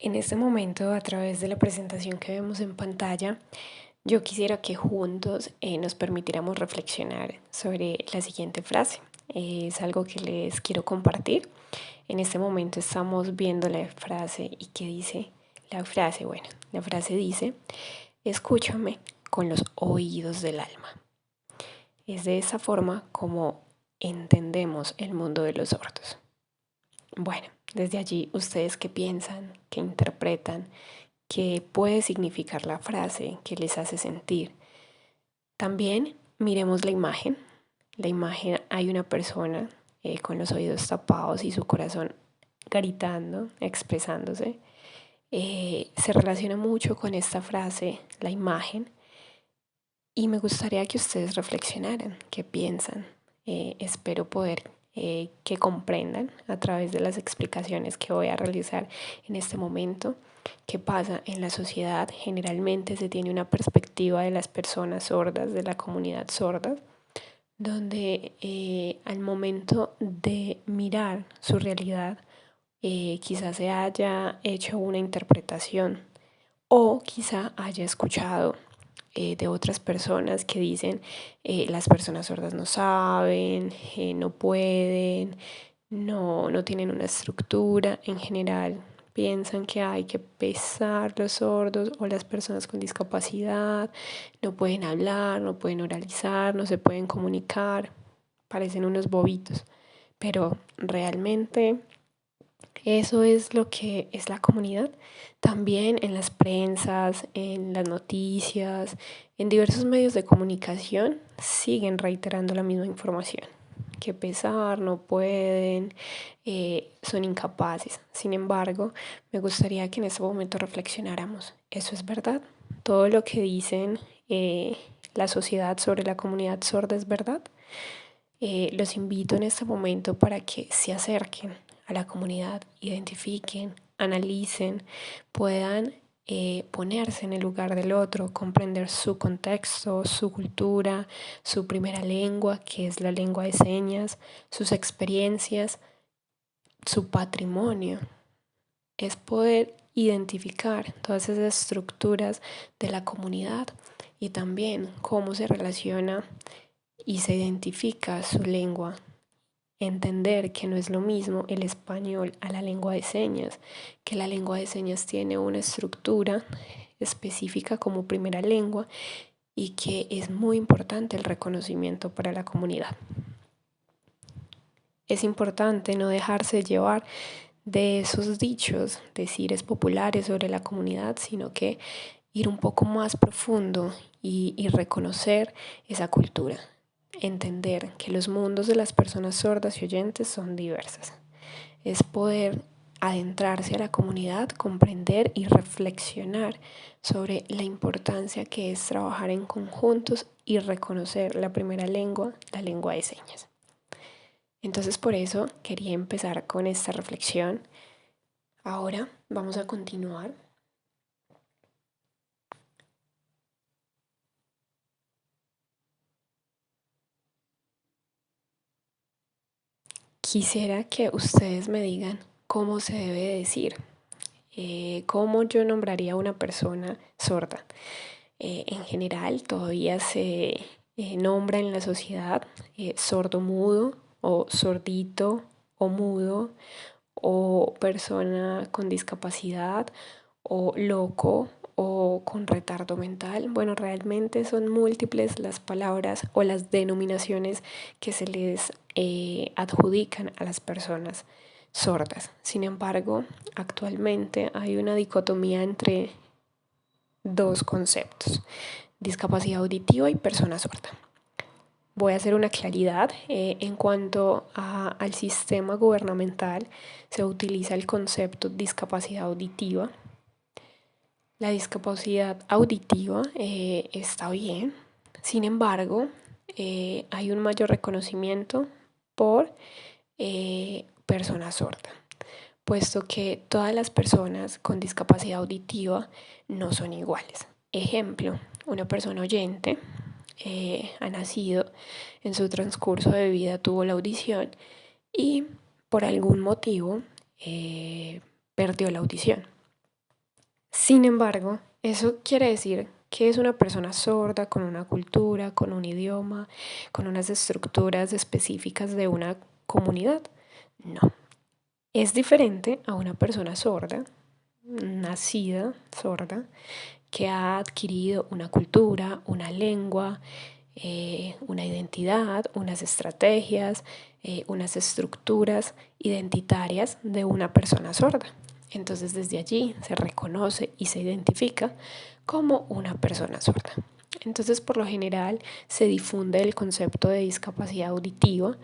En este momento, a través de la presentación que vemos en pantalla, yo quisiera que juntos nos permitiéramos reflexionar sobre la siguiente frase. Es algo que les quiero compartir. En este momento estamos viendo la frase y ¿qué dice la frase? Bueno, la frase dice, escúchame con los oídos del alma. Es de esa forma como entendemos el mundo de los sordos. Bueno, desde allí, ¿ustedes qué piensan, qué interpretan, qué puede significar la frase, qué les hace sentir? También miremos la imagen. La imagen, hay una persona con los oídos tapados y su corazón gritando, expresándose. Se relaciona mucho con esta frase, la imagen, y me gustaría que ustedes reflexionaran, qué piensan. Espero poder que comprendan a través de las explicaciones que voy a realizar en este momento qué pasa en la sociedad. Generalmente se tiene una perspectiva de las personas sordas, de la comunidad sorda, donde al momento de mirar su realidad quizás se haya hecho una interpretación o quizá haya escuchado de otras personas que dicen las personas sordas no saben, no pueden, no tienen una estructura en general. Piensan que hay que pesar los sordos o las personas con discapacidad, no pueden hablar, no pueden oralizar, no se pueden comunicar, parecen unos bobitos, pero realmente eso es lo que es la comunidad. También en las prensas, en las noticias, en diversos medios de comunicación siguen reiterando la misma información. Que pesar, no pueden, son incapaces. Sin embargo, me gustaría que en este momento reflexionáramos. ¿Eso es verdad? ¿Todo lo que dicen la sociedad sobre la comunidad sorda es verdad? Los invito en este momento para que se acerquen a la comunidad, identifiquen, analicen, puedan ponerse en el lugar del otro, comprender su contexto, su cultura, su primera lengua, que es la lengua de señas, sus experiencias, su patrimonio. Es poder identificar todas esas estructuras de la comunidad y también cómo se relaciona y se identifica su lengua. Entender que no es lo mismo el español a la lengua de señas, que la lengua de señas tiene una estructura específica como primera lengua y que es muy importante el reconocimiento para la comunidad. Es importante no dejarse llevar de esos dichos, decires populares sobre la comunidad, sino que ir un poco más profundo y reconocer esa cultura. Entender que los mundos de las personas sordas y oyentes son diversas. Es poder adentrarse a la comunidad, comprender y reflexionar sobre la importancia que es trabajar en conjuntos y reconocer la primera lengua, la lengua de señas. Entonces por eso quería empezar con esta reflexión. Ahora vamos a continuar. Quisiera que ustedes me digan cómo se debe decir, cómo yo nombraría a una persona sorda. En general todavía se nombra en la sociedad sordo mudo o sordito o mudo o persona con discapacidad o loco o con retardo mental. Bueno, realmente son múltiples las palabras o las denominaciones que se les adjudican a las personas sordas. Sin embargo, actualmente hay una dicotomía entre dos conceptos, discapacidad auditiva y persona sorda. Voy a hacer una claridad. En cuanto al sistema gubernamental, se utiliza el concepto discapacidad auditiva. La discapacidad auditiva está bien, sin embargo, hay un mayor reconocimiento por persona sorda, puesto que todas las personas con discapacidad auditiva no son iguales. Ejemplo, una persona oyente ha nacido, en su transcurso de vida tuvo la audición y por algún motivo perdió la audición. Sin embargo, eso quiere decir que es una persona sorda con una cultura, con un idioma, con unas estructuras específicas de una comunidad. No, es diferente a una persona sorda, nacida sorda, que ha adquirido una cultura, una lengua, una identidad, unas estrategias, unas estructuras identitarias de una persona sorda. Entonces desde allí se reconoce y se identifica como una persona sorda. Entonces por lo general se difunde el concepto de discapacidad auditiva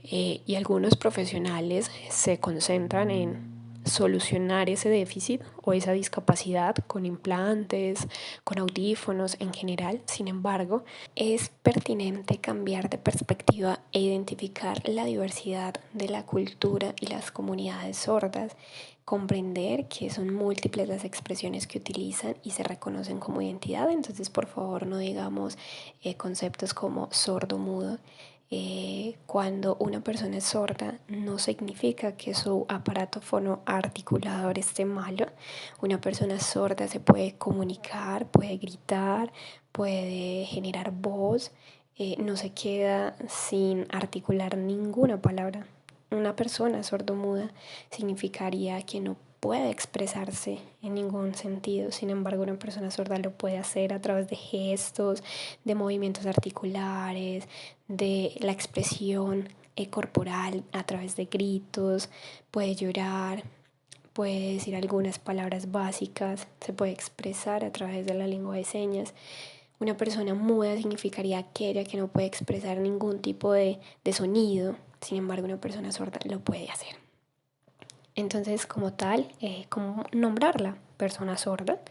y algunos profesionales se concentran en solucionar ese déficit o esa discapacidad con implantes, con audífonos en general. Sin embargo, es pertinente cambiar de perspectiva e identificar la diversidad de la cultura y las comunidades sordas, comprender que son múltiples las expresiones que utilizan y se reconocen como identidad. Entonces, por favor, no digamos conceptos como sordo-mudo. Cuando una persona es sorda, no significa que su aparato fonoarticulador esté malo. Una persona sorda se puede comunicar, puede gritar, puede generar voz, no se queda sin articular ninguna palabra. Una persona sordomuda significaría que no puede expresarse en ningún sentido. Sin embargo, una persona sorda lo puede hacer a través de gestos, de movimientos articulares, de la expresión corporal, a través de gritos, puede llorar, puede decir algunas palabras básicas, se puede expresar a través de la lengua de señas. Una persona muda significaría aquella que no puede expresar ningún tipo de sonido. Sin embargo, una persona sorda lo puede hacer. Entonces, como tal, ¿cómo nombrarla? Persona sorda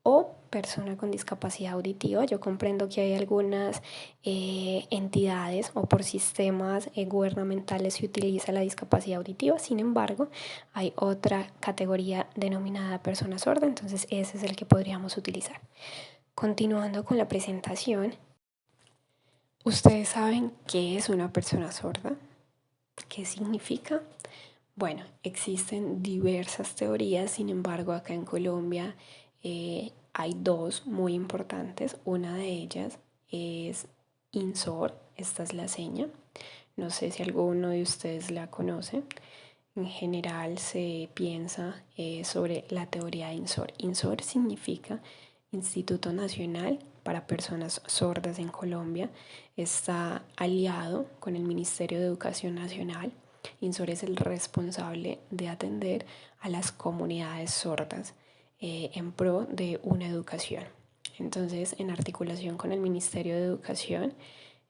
o persona con discapacidad auditiva. Yo comprendo que hay algunas entidades o por sistemas gubernamentales se utiliza la discapacidad auditiva. Sin embargo, hay otra categoría denominada persona sorda, entonces ese es el que podríamos utilizar. Continuando con la presentación, ¿ustedes saben qué es una persona sorda? ¿Qué significa? Bueno, existen diversas teorías, sin embargo, acá en Colombia hay dos muy importantes. Una de ellas es INSOR, esta es la seña. No sé si alguno de ustedes la conoce. En general se piensa sobre la teoría de INSOR. INSOR significa Instituto Nacional para Personas Sordas en Colombia. Está aliado con el Ministerio de Educación Nacional. INSOR es el responsable de atender a las comunidades sordas en pro de una educación. Entonces, en articulación con el Ministerio de Educación,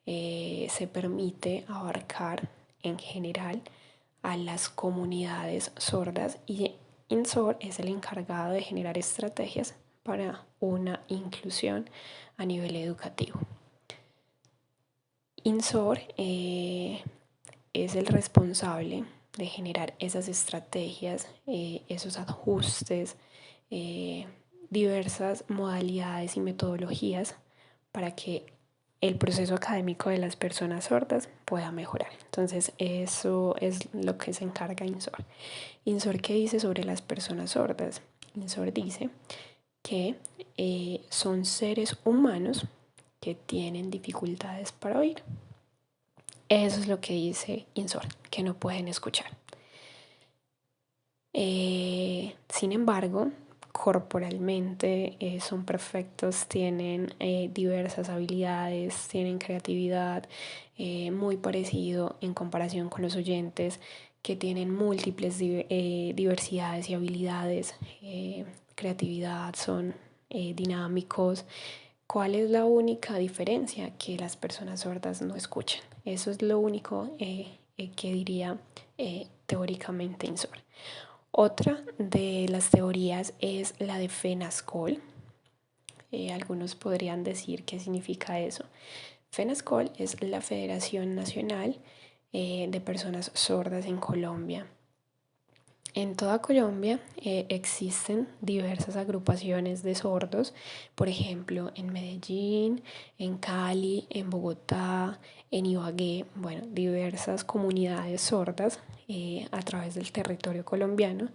se permite abarcar en general a las comunidades sordas y INSOR es el encargado de generar estrategias para una inclusión a nivel educativo. INSOR es el responsable de generar esas estrategias, esos ajustes, diversas modalidades y metodologías para que el proceso académico de las personas sordas pueda mejorar. Entonces, eso es lo que se encarga INSOR. INSOR, ¿qué dice sobre las personas sordas? INSOR dice que son seres humanos que tienen dificultades para oír. Eso es lo que dice INSOR, que no pueden escuchar. Sin embargo, corporalmente son perfectos, tienen diversas habilidades, tienen creatividad, muy parecido en comparación con los oyentes que tienen múltiples diversidades y habilidades, creatividad, son dinámicos. ¿Cuál es la única diferencia? Que las personas sordas no escuchan. Eso es lo único que diría teóricamente INSOR. Otra de las teorías es la de FENASCOL. Algunos podrían decir qué significa eso. FENASCOL es la Federación Nacional de Personas Sordas en Colombia. En toda Colombia existen diversas agrupaciones de sordos, por ejemplo, en Medellín, en Cali, en Bogotá, en Ibagué, bueno, diversas comunidades sordas a través del territorio colombiano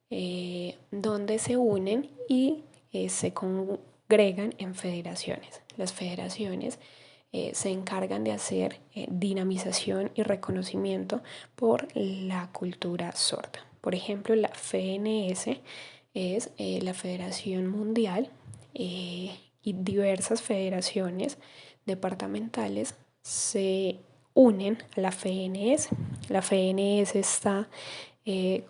donde se unen y se congregan en federaciones. Las federaciones se encargan de hacer dinamización y reconocimiento por la cultura sorda. Por ejemplo, la FNS es la Federación Mundial y diversas federaciones departamentales se unen a la FNS. La FNS está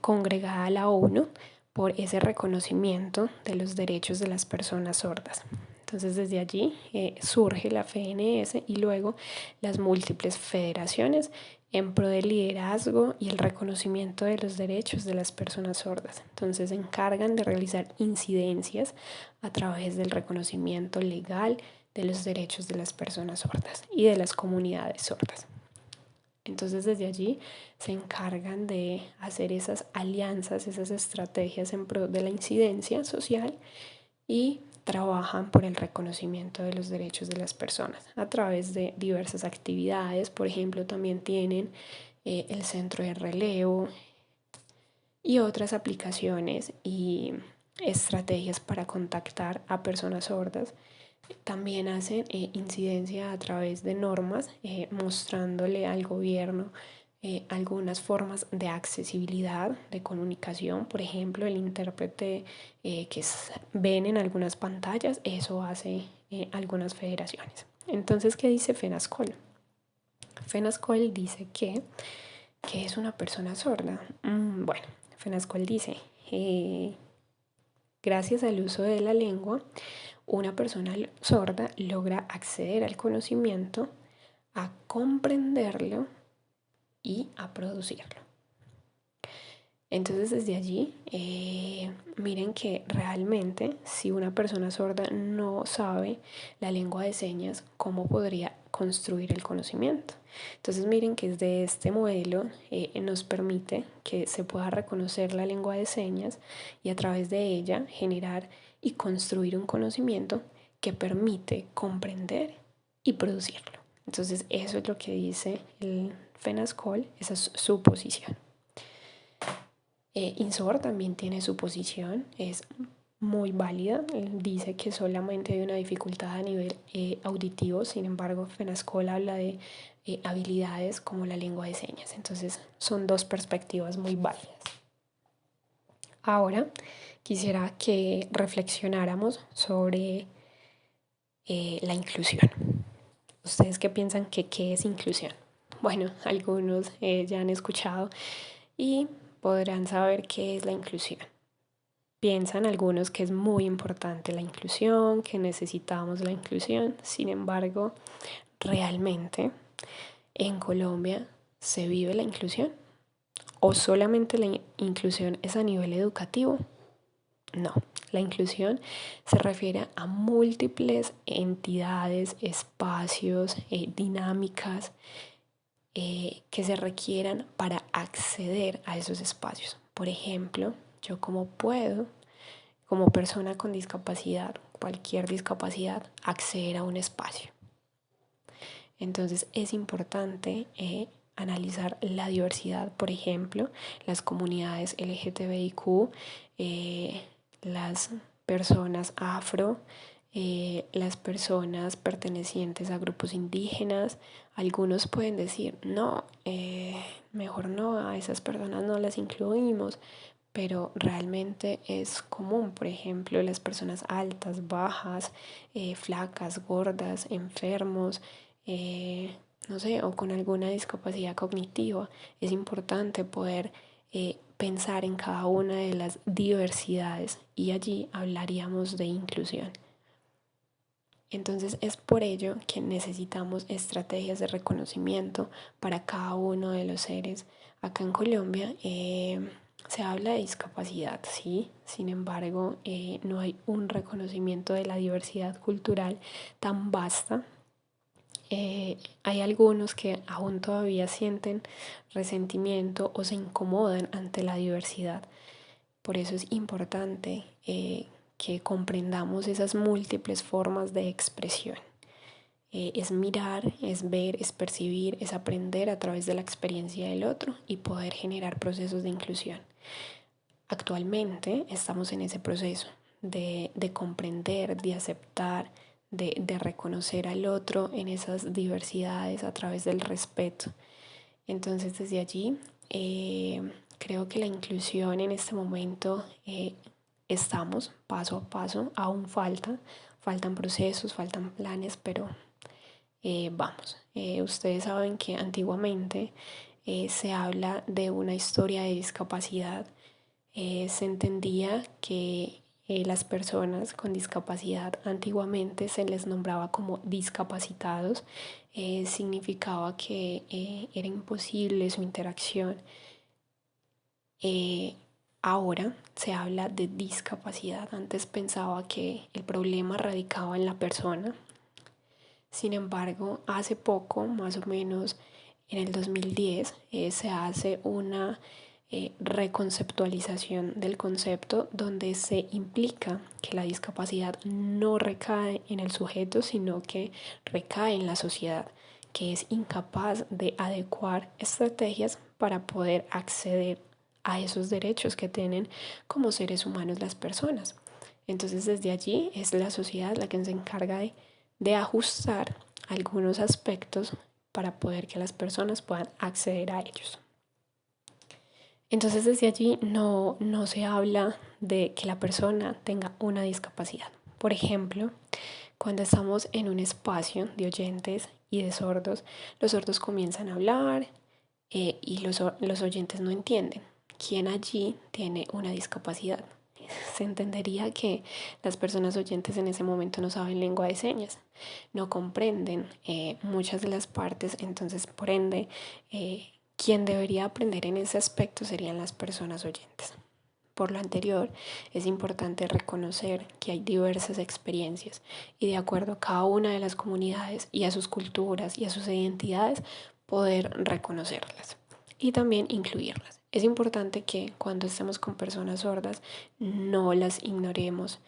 congregada a la ONU por ese reconocimiento de los derechos de las personas sordas. Entonces desde allí surge la FNS y luego las múltiples federaciones en pro del liderazgo y el reconocimiento de los derechos de las personas sordas. Entonces se encargan de realizar incidencias a través del reconocimiento legal de los derechos de las personas sordas y de las comunidades sordas. Entonces desde allí se encargan de hacer esas alianzas, esas estrategias en pro de la incidencia social y trabajan por el reconocimiento de los derechos de las personas a través de diversas actividades. Por ejemplo, también tienen el centro de relevo y otras aplicaciones y estrategias para contactar a personas sordas. También hacen incidencia a través de normas, mostrándole al gobierno algunas formas de accesibilidad, de comunicación. Por ejemplo, el intérprete que ven en algunas pantallas, eso hace algunas federaciones. Entonces, ¿qué dice FENASCOL? FENASCOL dice que es una persona sorda. Bueno, FENASCOL dice, gracias al uso de la lengua, una persona sorda logra acceder al conocimiento, a comprenderlo y a producirlo. Entonces desde allí, miren que realmente si una persona sorda no sabe la lengua de señas, ¿cómo podría construir el conocimiento? Entonces miren que desde este modelo nos permite que se pueda reconocer la lengua de señas y a través de ella generar y construir un conocimiento que permite comprender y producirlo. Entonces eso es lo que dice el FENASCOL, esa es su posición. INSOR también tiene su posición, es muy válida. Dice que solamente hay una dificultad a nivel auditivo, sin embargo, FENASCOL habla de habilidades como la lengua de señas. Entonces, son dos perspectivas muy válidas. Ahora, quisiera que reflexionáramos sobre la inclusión. ¿Ustedes qué piensan que qué es inclusión? Bueno, algunos ya han escuchado y podrán saber qué es la inclusión. Piensan algunos que es muy importante la inclusión, que necesitamos la inclusión. Sin embargo, realmente en Colombia se vive la inclusión. ¿O solamente la inclusión es a nivel educativo? No, la inclusión se refiere a múltiples entidades, espacios, dinámicas que se requieran para acceder a esos espacios. Por ejemplo, yo como persona con discapacidad, cualquier discapacidad, acceder a un espacio. Entonces es importante analizar la diversidad, por ejemplo, las comunidades LGTBIQ, las personas afro, las personas pertenecientes a grupos indígenas. Algunos pueden decir, no, mejor no, a esas personas no las incluimos, pero realmente es común, por ejemplo, las personas altas, bajas, flacas, gordas, enfermos, no sé, o con alguna discapacidad cognitiva. Es importante poder pensar en cada una de las diversidades y allí hablaríamos de inclusión. Entonces es por ello que necesitamos estrategias de reconocimiento para cada uno de los seres. Acá en Colombia se habla de discapacidad, sí, sin embargo no hay un reconocimiento de la diversidad cultural tan vasta. Hay algunos que aún todavía sienten resentimiento o se incomodan ante la diversidad. Por eso es importante que comprendamos esas múltiples formas de expresión. Es mirar, es ver, es percibir, es aprender a través de la experiencia del otro y poder generar procesos de inclusión. Actualmente estamos en ese proceso de comprender, de aceptar, de reconocer al otro en esas diversidades a través del respeto. Entonces desde allí creo que la inclusión en este momento estamos paso a paso, aún faltan procesos, faltan planes, pero vamos. Ustedes saben que antiguamente se habla de una historia de discapacidad. Se entendía que las personas con discapacidad antiguamente se les nombraba como discapacitados. Significaba que era imposible su interacción. Eh, Ahora se habla de discapacidad. Antes pensaba que el problema radicaba en la persona. Sin embargo, hace poco, más o menos en el 2010, se hace una reconceptualización del concepto donde se implica que la discapacidad no recae en el sujeto, sino que recae en la sociedad, que es incapaz de adecuar estrategias para poder acceder a esos derechos que tienen como seres humanos las personas. Entonces desde allí es la sociedad la que se encarga de ajustar algunos aspectos para poder que las personas puedan acceder a ellos. Entonces desde allí no se habla de que la persona tenga una discapacidad. Por ejemplo, cuando estamos en un espacio de oyentes y de sordos, los sordos comienzan a hablar y los oyentes no entienden quién allí tiene una discapacidad. Se entendería que las personas oyentes en ese momento no saben lengua de señas, no comprenden muchas de las partes, entonces por ende quien debería aprender en ese aspecto serían las personas oyentes. Por lo anterior, es importante reconocer que hay diversas experiencias y de acuerdo a cada una de las comunidades y a sus culturas y a sus identidades, poder reconocerlas y también incluirlas. Es importante que cuando estemos con personas sordas no las ignoremos.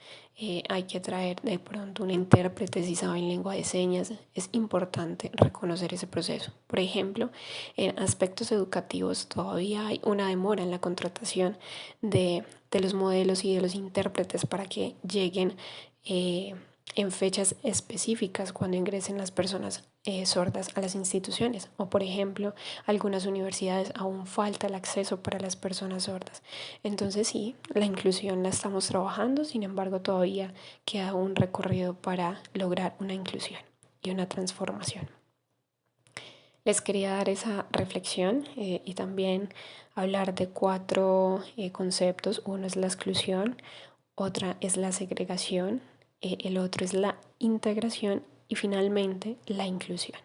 Hay que traer de pronto un intérprete si saben lengua de señas. Es importante reconocer ese proceso. Por ejemplo, en aspectos educativos todavía hay una demora en la contratación de los modelos y de los intérpretes para que lleguen en fechas específicas cuando ingresen las personas sordas a las instituciones. O por ejemplo, algunas universidades aún falta el acceso para las personas sordas. Entonces sí, la inclusión la estamos trabajando, sin embargo todavía queda un recorrido para lograr una inclusión y una transformación. Les quería dar esa reflexión y también hablar de cuatro conceptos. Uno es la exclusión, otra es la segregación, el otro es la integración y finalmente la inclusión.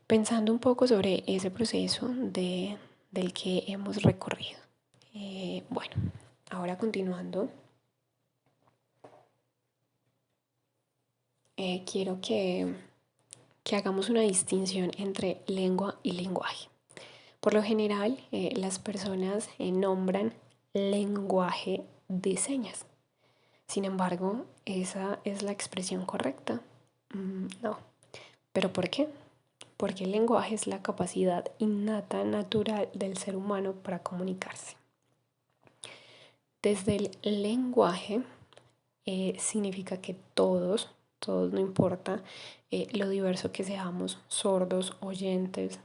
Pensando un poco sobre ese proceso del que hemos recorrido. Bueno, ahora continuando, quiero que hagamos una distinción entre lengua y lenguaje. Por lo general, las personas nombran lenguaje de señas. Sin embargo, ¿esa es la expresión correcta? No. ¿Pero por qué? Porque el lenguaje es la capacidad innata, natural del ser humano para comunicarse. Desde el lenguaje significa que todos, no importa lo diverso que seamos, sordos, oyentes,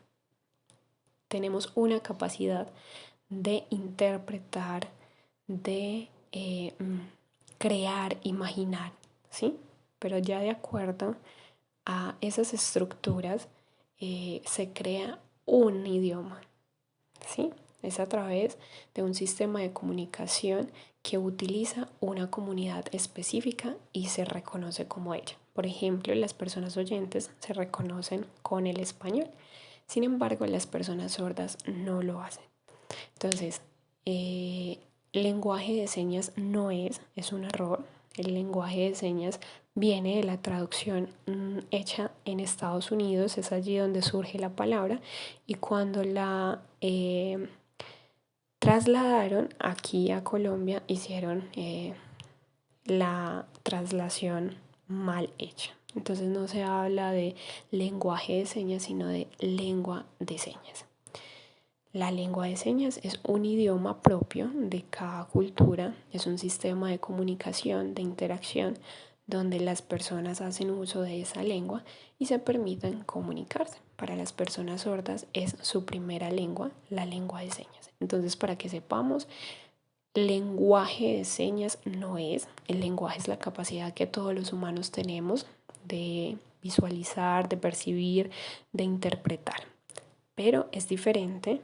tenemos una capacidad de interpretar, de crear, imaginar, ¿sí? Pero ya de acuerdo a esas estructuras se crea un idioma, ¿sí? Es a través de un sistema de comunicación que utiliza una comunidad específica y se reconoce como ella. Por ejemplo, las personas oyentes se reconocen con el español. Sin embargo, las personas sordas no lo hacen. Entonces, lenguaje de señas no es un error. El lenguaje de señas viene de la traducción hecha en Estados Unidos, es allí donde surge la palabra, y cuando la trasladaron aquí a Colombia, hicieron la traslación mal hecha. Entonces no se habla de lenguaje de señas, sino de lengua de señas. La lengua de señas es un idioma propio de cada cultura, es un sistema de comunicación, de interacción, donde las personas hacen uso de esa lengua y se permiten comunicarse. Para las personas sordas es su primera lengua, la lengua de señas. Entonces, para que sepamos, lenguaje de señas no es. El lenguaje es la capacidad que todos los humanos tenemos de visualizar, de percibir, de interpretar. Pero es diferente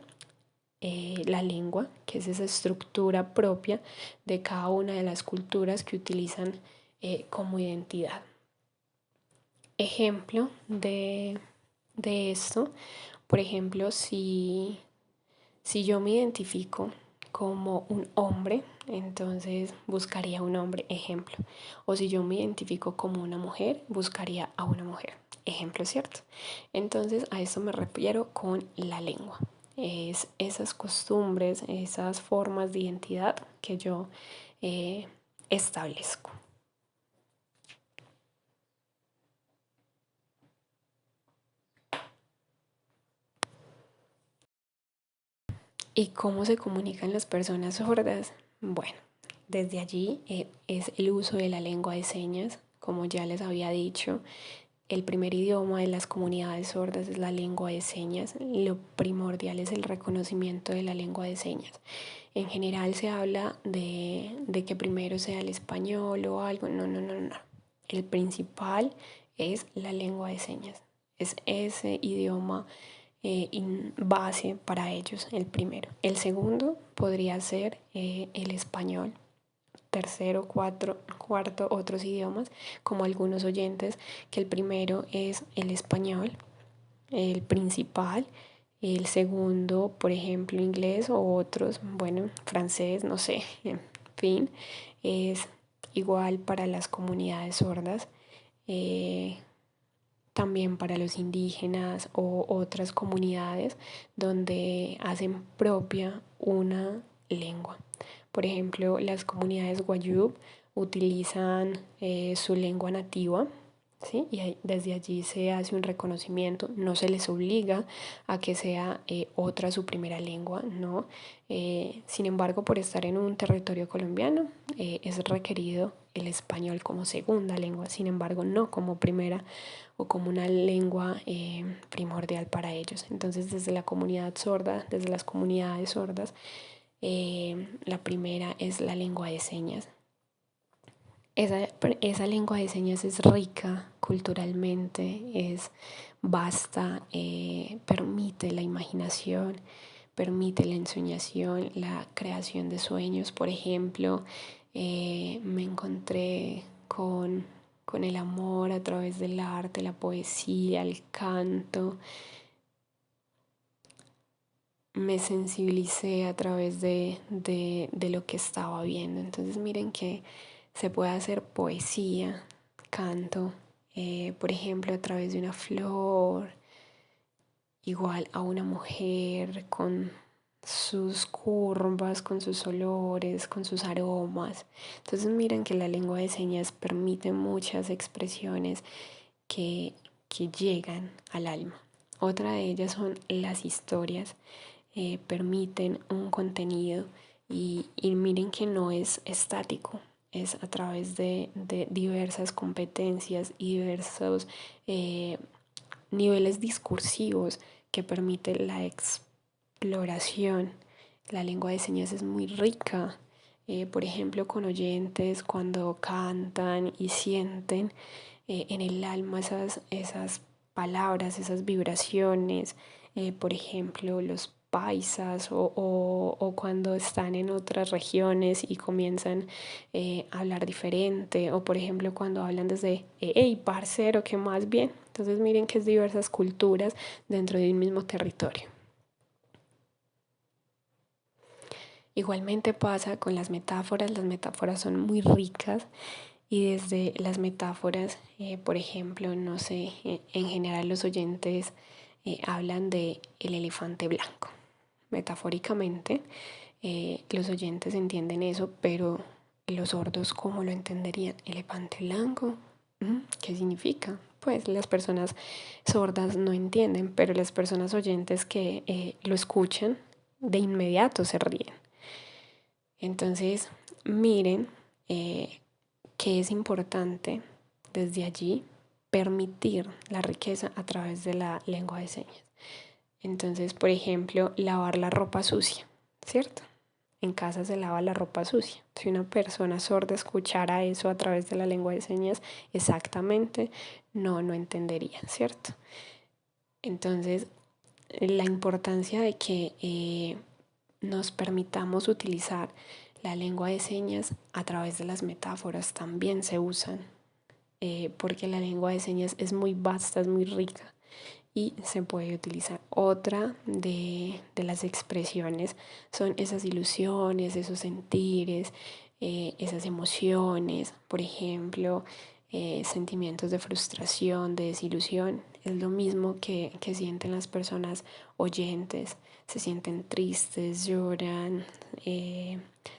la lengua, que es esa estructura propia de cada una de las culturas que utilizan como identidad. Ejemplo de esto, por ejemplo, si yo me identifico como un hombre, entonces buscaría un hombre, ejemplo. O si yo me identifico como una mujer, buscaría a una mujer, ejemplo, ¿cierto? Entonces a eso me refiero con la lengua. Es esas costumbres, esas formas de identidad que yo establezco. ¿Y cómo se comunican las personas sordas? Bueno, desde allí es el uso de la lengua de señas, como ya les había dicho. El primer idioma de las comunidades sordas es la lengua de señas. Lo primordial es el reconocimiento de la lengua de señas. En general se habla de que primero sea el español o algo. No, no, no, no. El principal es la lengua de señas. Es ese idioma base para ellos, el primero. El segundo podría ser el español. Tercero, cuarto, otros idiomas, como algunos oyentes, que el primero es el español, el principal, el segundo, por ejemplo, inglés o otros, bueno, francés, no sé, en fin, es igual para las comunidades sordas. Eh, También para los indígenas o otras comunidades donde hacen propia una lengua. Por ejemplo, las comunidades Wayúu utilizan su lengua nativa, ¿sí? Y desde allí se hace un reconocimiento, no se les obliga a que sea otra su primera lengua, ¿no? Sin embargo, por estar en un territorio colombiano, es requerido el español como segunda lengua, sin embargo, no como primera o como una lengua primordial para ellos. Entonces, desde la comunidad sorda, desde las comunidades sordas, la primera es la lengua de señas. Esa lengua de señas es rica culturalmente, es vasta, permite la imaginación, permite la ensoñación, la creación de sueños. Por ejemplo, me encontré con el amor a través del arte, la poesía, el canto. Me sensibilicé a través de lo que estaba viendo. Entonces miren que se puede hacer poesía, canto, por ejemplo, a través de una flor, igual a una mujer con sus curvas, con sus olores, con sus aromas. Entonces miren que la lengua de señas permite muchas expresiones que llegan al alma. Otra de ellas son las historias, permiten un contenido y miren que no es estático, es a través de diversas competencias y diversos niveles discursivos que permite la exploración. La lengua de señas es muy rica, por ejemplo, con oyentes cuando cantan y sienten en el alma esas palabras, esas vibraciones, por ejemplo, los paisas o cuando están en otras regiones y comienzan a hablar diferente, o por ejemplo cuando hablan desde, hey, parcero, ¿qué más bien? Entonces miren que es diversas culturas dentro de un mismo territorio. Igualmente pasa con las metáforas son muy ricas y desde las metáforas, por ejemplo, no sé, en general los oyentes hablan de el elefante blanco. Metafóricamente, los oyentes entienden eso, pero los sordos, ¿cómo lo entenderían? Elefante blanco, ¿qué significa? Pues las personas sordas no entienden, pero las personas oyentes que lo escuchan de inmediato se ríen. Entonces, miren que es importante desde allí permitir la riqueza a través de la lengua de señas. Entonces, por ejemplo, lavar la ropa sucia, ¿cierto? En casa se lava la ropa sucia. Si una persona sorda escuchara eso a través de la lengua de señas, exactamente no entendería, ¿cierto? Entonces, la importancia de que nos permitamos utilizar la lengua de señas a través de las metáforas también se usan, porque la lengua de señas es muy vasta, es muy rica y se puede utilizar. Otra de las expresiones son esas ilusiones, esos sentires, esas emociones, por ejemplo, sentimientos de frustración, de desilusión. Es lo mismo que sienten las personas oyentes. Se sienten tristes, lloran,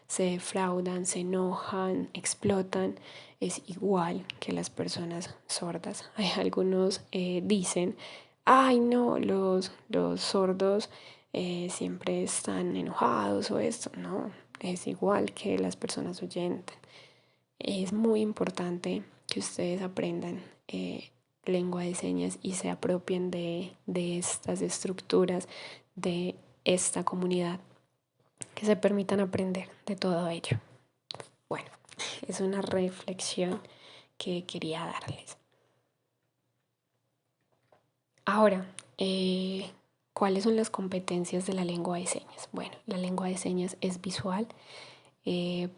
se defraudan, se enojan, explotan. Es igual que las personas sordas. Hay algunos dicen, ay no, los sordos siempre están enojados o esto. No, es igual que las personas oyentes. Es muy importante que ustedes aprendan lengua de señas y se apropien de estas estructuras, de esta comunidad, que se permitan aprender de todo ello. Bueno, es una reflexión que quería darles. Ahora, ¿cuáles son las competencias de la lengua de señas? Bueno, la lengua de señas es visual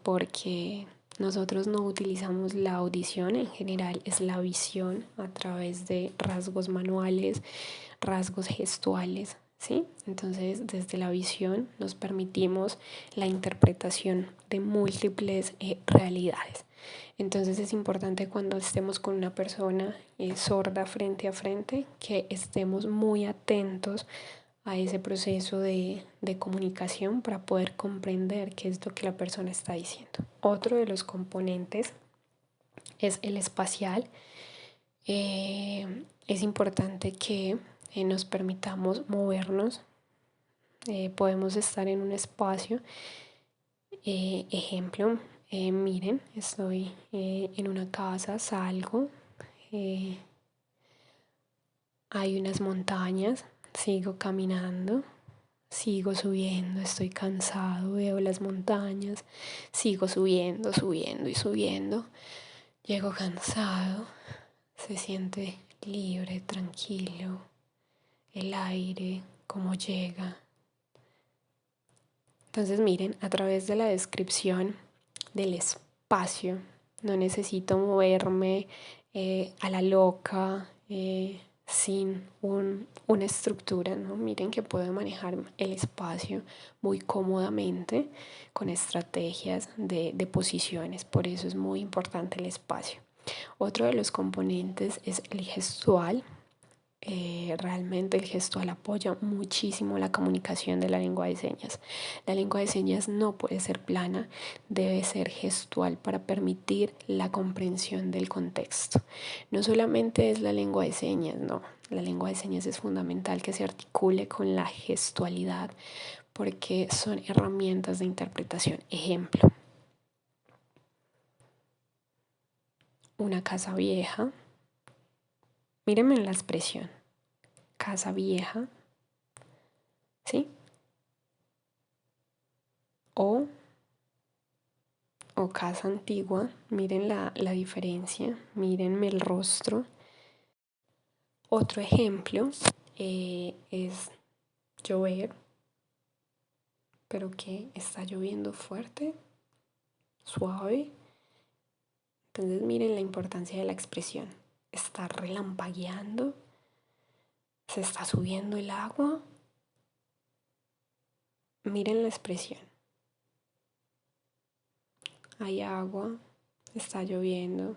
porque nosotros no utilizamos la audición, en general es la visión a través de rasgos manuales, rasgos gestuales, ¿sí? Entonces, desde la visión nos permitimos la interpretación de múltiples realidades. Entonces es importante cuando estemos con una persona sorda frente a frente que estemos muy atentos a ese proceso de comunicación para poder comprender qué es lo que la persona está diciendo. Otro de los componentes es el espacial. Es importante que nos permitamos movernos. Podemos estar en un espacio. Ejemplo, miren, estoy en una casa, salgo, hay unas montañas, sigo caminando, sigo subiendo, estoy cansado, veo las montañas, sigo subiendo, subiendo y subiendo, llego cansado, se siente libre, tranquilo, el aire, cómo llega. Entonces miren, a través de la descripción del espacio, no necesito moverme a la loca, sin una estructura, ¿no? Miren que puedo manejar el espacio muy cómodamente con estrategias de posiciones, por eso es muy importante el espacio. Otro de los componentes es el gestual. Realmente el gestual apoya muchísimo la comunicación de la lengua de señas. La lengua de señas no puede ser plana, debe ser gestual para permitir la comprensión del contexto. No solamente es la lengua de señas, no. La lengua de señas es fundamental que se articule con la gestualidad porque son herramientas de interpretación. Ejemplo, una casa vieja. Mírenme en la expresión. Casa vieja, ¿sí? O casa antigua, miren la diferencia, mírenme el rostro. Otro ejemplo es llover, pero que está lloviendo fuerte, suave. Entonces miren la importancia de la expresión. Está relampagueando, se está subiendo el agua. Miren la expresión. Hay agua, está lloviendo,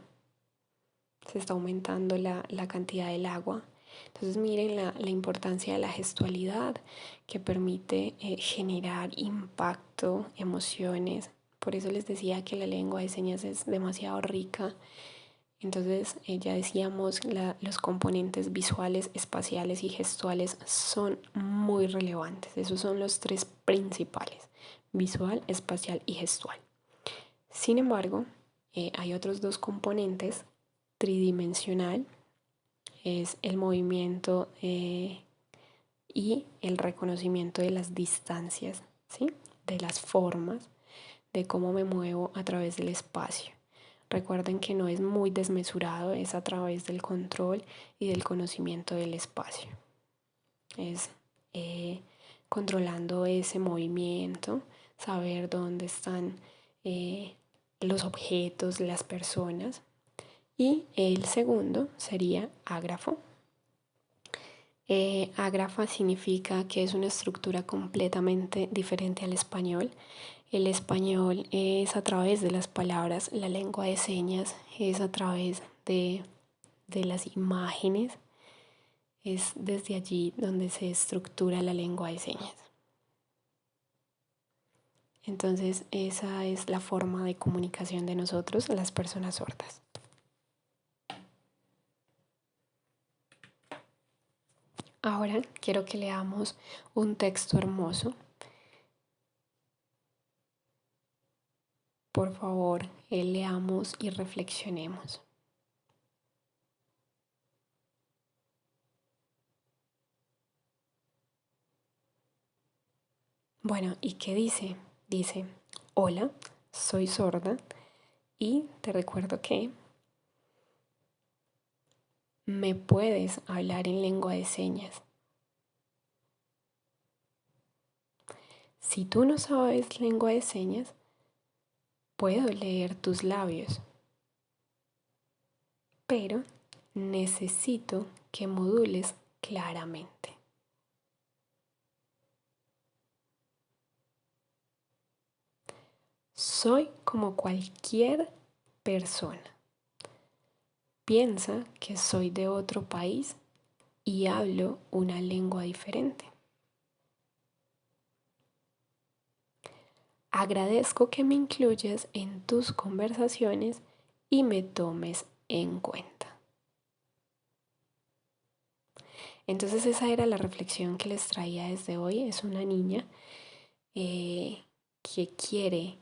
se está aumentando la cantidad del agua. Entonces miren la importancia de la gestualidad que permite generar impacto, emociones. Por eso les decía que la lengua de señas es demasiado rica Entonces, ya decíamos, los componentes visuales, espaciales y gestuales son muy relevantes. Esos son los tres principales: visual, espacial y gestual. Sin embargo, hay otros dos componentes: tridimensional, es el movimiento y el reconocimiento de las distancias, ¿sí? De las formas, de cómo me muevo a través del espacio. Recuerden que no es muy desmesurado, es a través del control y del conocimiento del espacio. Es controlando ese movimiento, saber dónde están los objetos, las personas. Y el segundo sería ágrafo. Ágrafa significa que es una estructura completamente diferente al español. El español es a través de las palabras, la lengua de señas es a través de las imágenes, es desde allí donde se estructura la lengua de señas. Entonces esa es la forma de comunicación de nosotros, las personas sordas. Ahora quiero que leamos un texto hermoso. Por favor, leamos y reflexionemos. Bueno, ¿y qué dice? Dice: hola, soy sorda y te recuerdo que me puedes hablar en lengua de señas. Si tú no sabes lengua de señas, puedo leer tus labios, pero necesito que modules claramente. Soy como cualquier persona. Piensa que soy de otro país y hablo una lengua diferente. Agradezco que me incluyas en tus conversaciones y me tomes en cuenta. Entonces esa era la reflexión que les traía desde hoy. Es una niña que quiere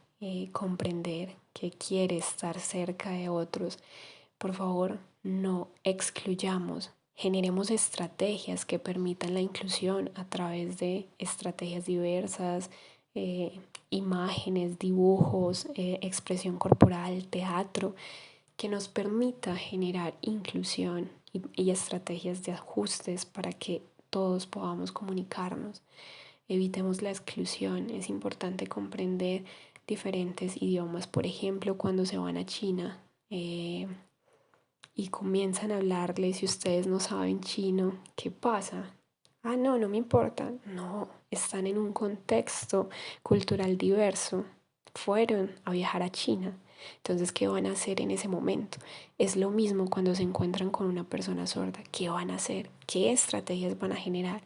comprender, que quiere estar cerca de otros. Por favor, no excluyamos, generemos estrategias que permitan la inclusión a través de estrategias diversas, imágenes, dibujos, expresión corporal, teatro, que nos permita generar inclusión y estrategias de ajustes para que todos podamos comunicarnos. Evitemos la exclusión. Es importante comprender diferentes idiomas. Por ejemplo, cuando se van a China y comienzan a hablarles, si ustedes no saben chino, ¿qué pasa? Ah, no, no me importa. No, están en un contexto cultural diverso. Fueron a viajar a China. Entonces, ¿qué van a hacer en ese momento? Es lo mismo cuando se encuentran con una persona sorda. ¿Qué van a hacer? ¿Qué estrategias van a generar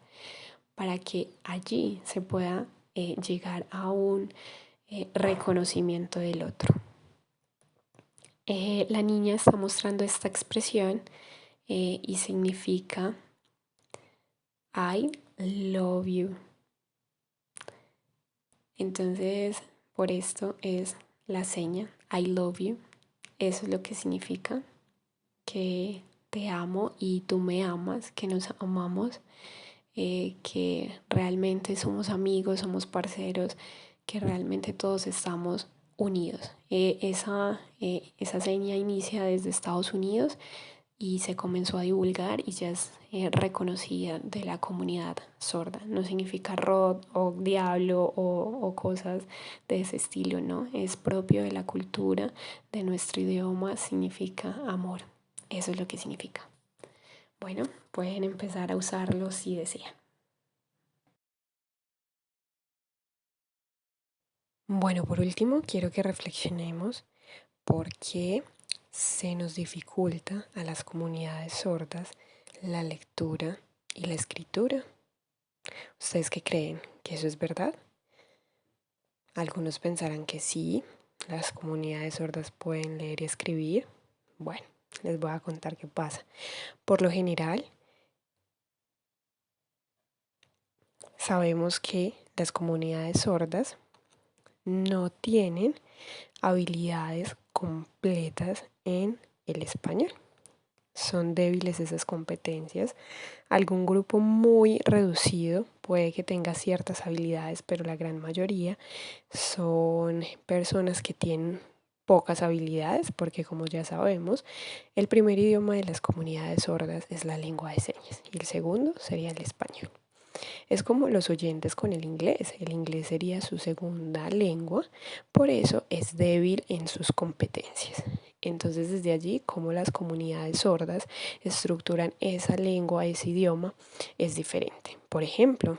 para que allí se pueda llegar a un reconocimiento del otro? La niña está mostrando esta expresión y significa I love you. Entonces, por esto es la seña I love you. Eso es lo que significa que te amo y tú me amas, que nos amamos, que realmente somos amigos, somos parceros, que realmente todos estamos unidos. Esa seña inicia desde Estados Unidos y se comenzó a divulgar y ya es reconocida de la comunidad sorda. No significa rock o diablo o cosas de ese estilo, ¿no? Es propio de la cultura, de nuestro idioma, significa amor. Eso es lo que significa. Bueno, pueden empezar a usarlo si desean. Bueno, por último, quiero que reflexionemos por qué se nos dificulta a las comunidades sordas la lectura y la escritura. ¿Ustedes qué creen? ¿Que eso es verdad? Algunos pensarán que sí, las comunidades sordas pueden leer y escribir. Bueno, Les voy a contar qué pasa. Por lo general, sabemos que las comunidades sordas no tienen habilidades completas en el español. Son débiles esas competencias. Algún grupo muy reducido puede que tenga ciertas habilidades, pero la gran mayoría son personas que tienen pocas habilidades, porque como ya sabemos, el primer idioma de las comunidades sordas es la lengua de señas y el segundo sería el español. Es como los oyentes con el inglés sería su segunda lengua, por eso es débil en sus competencias. Entonces desde allí, como las comunidades sordas estructuran esa lengua, ese idioma, es diferente. Por ejemplo,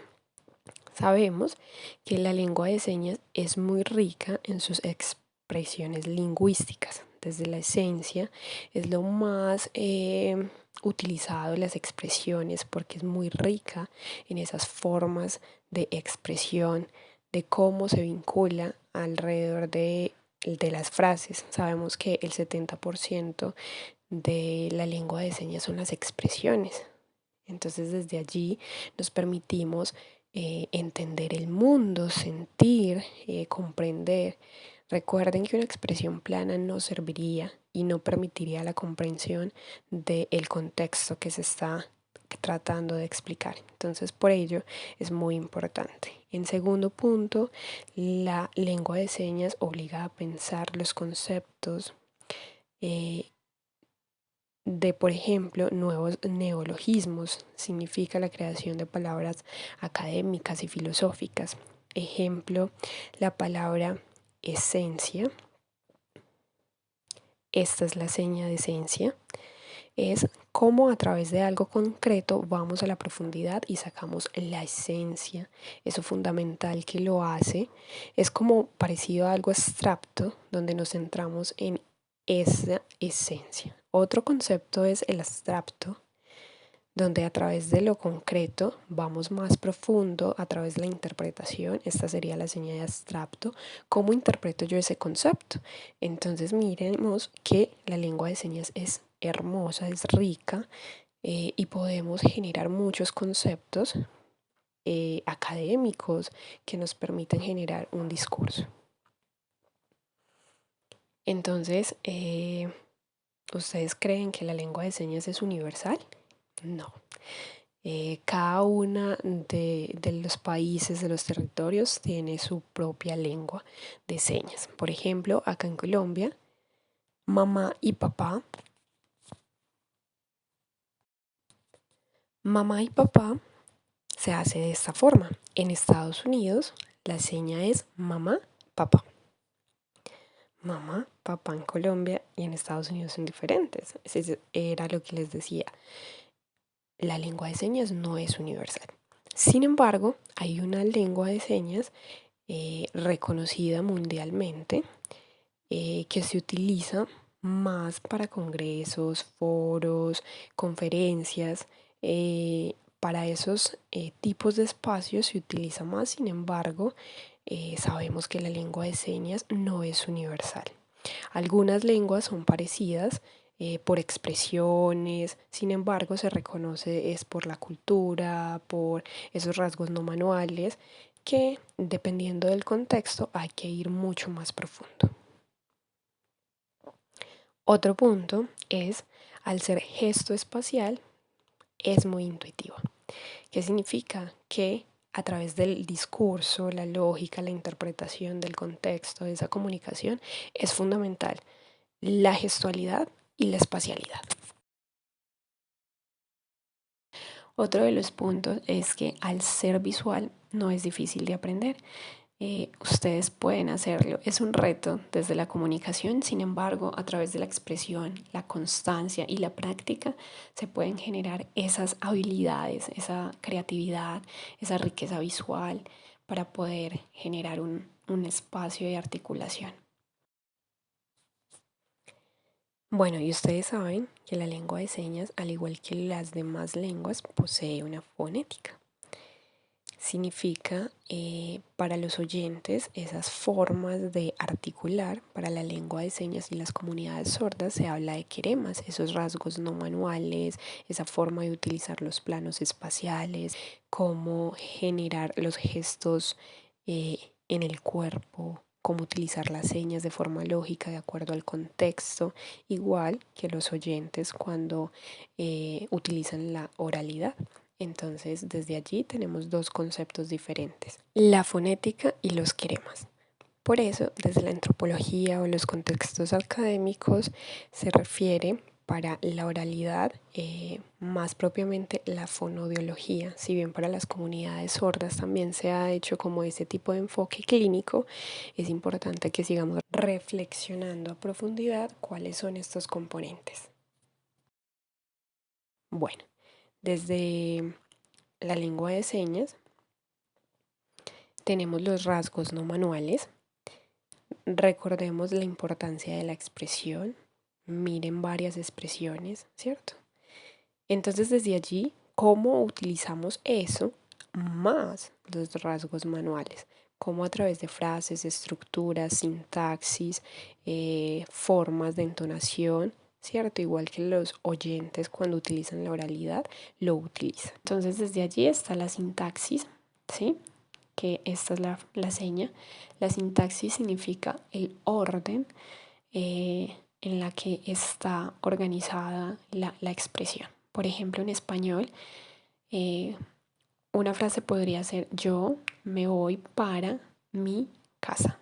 sabemos que la lengua de señas es muy rica en sus expresiones lingüísticas. Desde la esencia es lo más utilizado las expresiones porque es muy rica en esas formas de expresión, de cómo se vincula alrededor de las frases. Sabemos que el 70% de la lengua de señas son las expresiones. Entonces desde allí nos permitimos entender el mundo, sentir, comprender. Recuerden que una expresión plana no serviría y no permitiría la comprensión del contexto que se está tratando de explicar. Entonces, por ello es muy importante. En segundo punto, la lengua de señas obliga a pensar los conceptos eh, de, por ejemplo, nuevos neologismos. Significa la creación de palabras académicas y filosóficas. Ejemplo, la palabra esencia. Esta es la seña de esencia. Es cómo a través de algo concreto vamos a la profundidad y sacamos la esencia. Eso fundamental que lo hace. Es como parecido a algo abstracto donde nos centramos en esa esencia. Otro concepto es el abstracto, donde a través de lo concreto vamos más profundo a través de la interpretación. Esta sería la señal de abstracto. ¿Cómo interpreto yo ese concepto? Entonces miremos que la lengua de señas es hermosa, es rica y podemos generar muchos conceptos académicos que nos permiten generar un discurso. Entonces, ¿ustedes creen que la lengua de señas es universal? No. Cada una de los países, de los territorios, tiene su propia lengua de señas. Por ejemplo, acá en Colombia, mamá y papá se hace de esta forma. En Estados Unidos, la seña es mamá, papá. Mamá, papá en Colombia y en Estados Unidos son diferentes. Eso era lo que les decía. La lengua de señas no es universal. Sin embargo, hay una lengua de señas reconocida mundialmente que se utiliza más para congresos, foros, conferencias. Para esos tipos de espacios se utiliza más, sin embargo, sabemos que la lengua de señas no es universal. Algunas lenguas son parecidas por expresiones, sin embargo se reconoce es por la cultura, por esos rasgos no manuales, que dependiendo del contexto hay que ir mucho más profundo. Otro punto es, al ser gesto espacial, es muy intuitivo. ¿Qué significa? Que a través del discurso, la lógica, la interpretación del contexto, de esa comunicación, es fundamental la gestualidad y la espacialidad. Otro de los puntos es que al ser visual no es difícil de aprender. Ustedes pueden hacerlo. Es un reto desde la comunicación, sin embargo, a través de la expresión, la constancia y la práctica se pueden generar esas habilidades, esa creatividad, esa riqueza visual para poder generar un espacio de articulación. Bueno, y ustedes saben que la lengua de señas, al igual que las demás lenguas, posee una fonética. significa para los oyentes esas formas de articular. Para la lengua de señas y las comunidades sordas se habla de queremas, esos rasgos no manuales, esa forma de utilizar los planos espaciales, cómo generar los gestos en el cuerpo, cómo utilizar las señas de forma lógica de acuerdo al contexto, igual que los oyentes cuando utilizan la oralidad. Entonces, desde allí tenemos dos conceptos diferentes, la fonética y los queremas. Por eso, desde la antropología o los contextos académicos se refiere para la oralidad, más propiamente la fonodiología. Si bien para las comunidades sordas también se ha hecho como ese tipo de enfoque clínico, es importante que sigamos reflexionando a profundidad cuáles son estos componentes. Bueno, desde la lengua de señas tenemos los rasgos no manuales. Recordemos la importancia de la expresión. Miren varias expresiones, ¿cierto? Entonces desde allí, ¿cómo utilizamos eso más los rasgos manuales? Cómo a través de frases, estructuras, sintaxis, formas de entonación, ¿cierto? Igual que los oyentes cuando utilizan la oralidad, lo utilizan. Entonces desde allí está la sintaxis, ¿sí? Que esta es la seña. La sintaxis significa el orden en la que está organizada la expresión. Por ejemplo, en español, una frase podría ser: yo me voy para mi casa.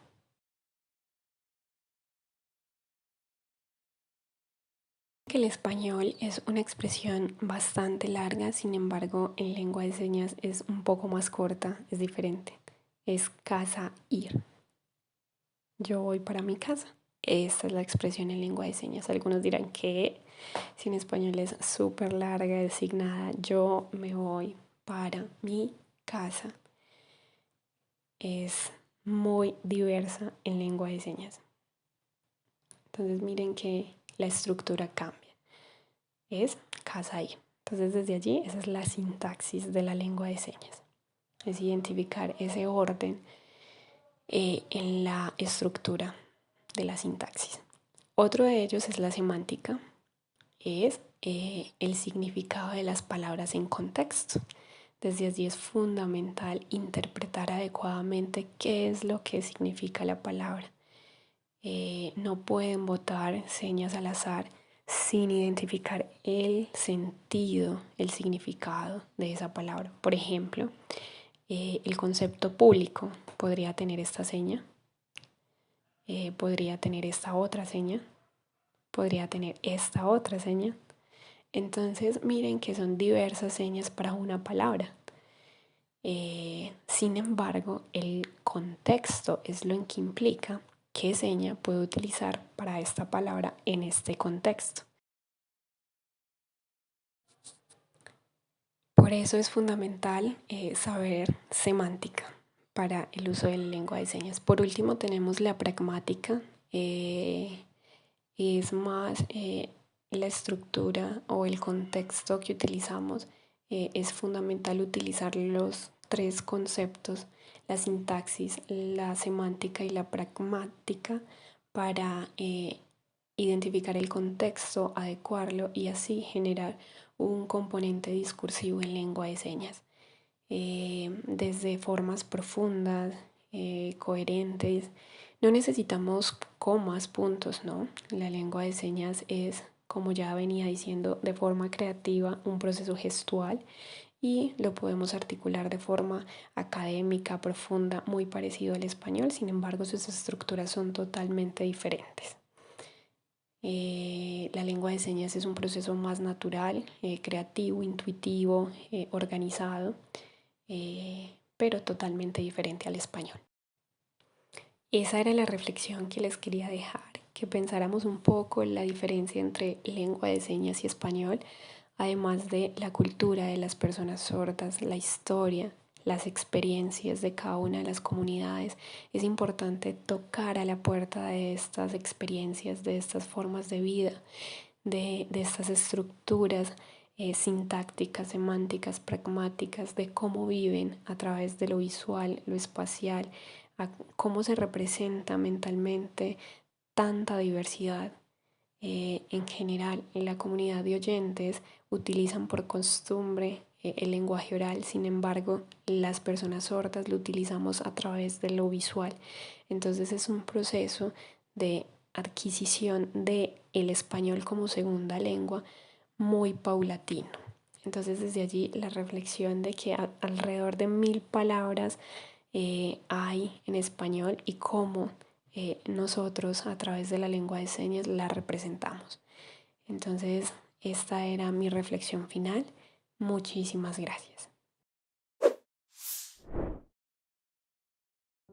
Que el español es una expresión bastante larga, sin embargo, en lengua de señas es un poco más corta, es diferente. Es casa ir. Yo voy para mi casa. Esta es la expresión en lengua de señas. Algunos dirán que si en español es súper larga, designada, yo me voy para mi casa. Es muy diversa en lengua de señas. Entonces miren que la estructura cambia. Es casa ir. Entonces desde allí esa es la sintaxis de la lengua de señas. Es identificar ese orden en la estructura de la sintaxis. Otro de ellos es la semántica, es el significado de las palabras en contexto. Desde allí es fundamental interpretar adecuadamente qué es lo que significa la palabra. No pueden botar señas al azar sin identificar el sentido, el significado de esa palabra. Por ejemplo, el concepto público podría tener esta seña, podría tener esta otra seña, podría tener esta otra seña. Entonces miren que son diversas señas para una palabra. Sin embargo, el contexto es lo que implica qué seña puedo utilizar para esta palabra en este contexto. Por eso es fundamental saber semántica para el uso de la lengua de señas. Por último tenemos la pragmática. Es más la estructura o el contexto que utilizamos. Es fundamental utilizar los tres conceptos, la sintaxis, la semántica y la pragmática, para identificar el contexto, adecuarlo y así generar un componente discursivo en lengua de señas. Desde formas profundas, coherentes. No necesitamos comas, puntos, ¿no? La lengua de señas es, como ya venía diciendo, de forma creativa, un proceso gestual, y lo podemos articular de forma académica, profunda, muy parecido al español. Sin embargo, sus estructuras son totalmente diferentes. La lengua de señas es un proceso más natural, creativo, intuitivo, organizado, pero totalmente diferente al español. Esa era la reflexión que les quería dejar, que pensáramos un poco en la diferencia entre lengua de señas y español, además de la cultura de las personas sordas, la historia, las experiencias de cada una de las comunidades. Es importante tocar a la puerta de estas experiencias, de estas formas de vida, de estas estructuras, sintácticas, semánticas, pragmáticas de cómo viven a través de lo visual, lo espacial, a cómo se representa mentalmente tanta diversidad. En general, en la comunidad de oyentes utilizan por costumbre el lenguaje oral, sin embargo, las personas sordas lo utilizamos a través de lo visual. Entonces es un proceso de adquisición de el español como segunda lengua muy paulatino. Entonces desde allí la reflexión de que alrededor de 1000 palabras hay en español y cómo nosotros a través de la lengua de señas la representamos. Entonces esta era mi reflexión final. Muchísimas gracias.